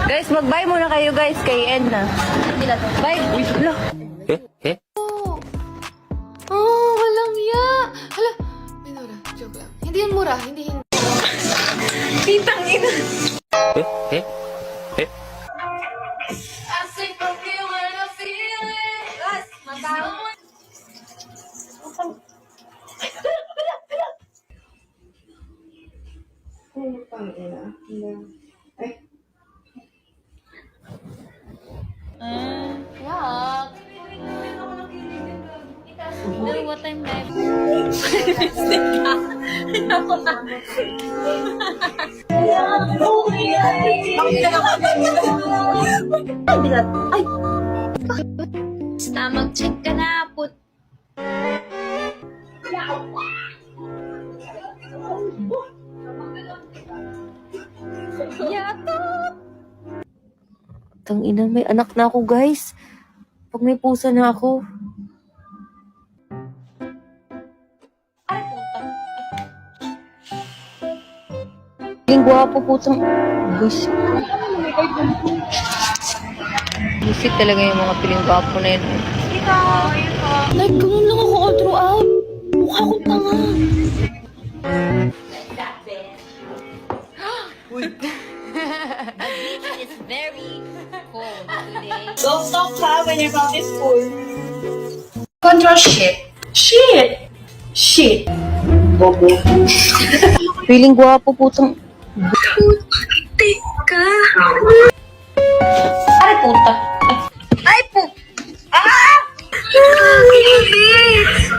Guys, mag-bye muna kayo guys kay Ed na. Bye. Uy, hala. Oh, walang ya. Hala, may mura. Joke lang. Hindi yun mura. Hindi. Pitang ina. Yak. Pero what time left? Basta mag-check ka na, put. Tang ina, may anak na ako guys. Pag may pusa na ako. Ang gwapo putang. Buisit. Buisit talaga yung mga piling gwapo na yun. Like, ganun lang ako all throughout. Mukha akong tanga. It's very cold today. Don't talk ha when your mouth is full. Control shit. Shit! Shit! Bobo. Piling gwapo putang. Teka! Ay puta. Ay po. Ah! Kinis!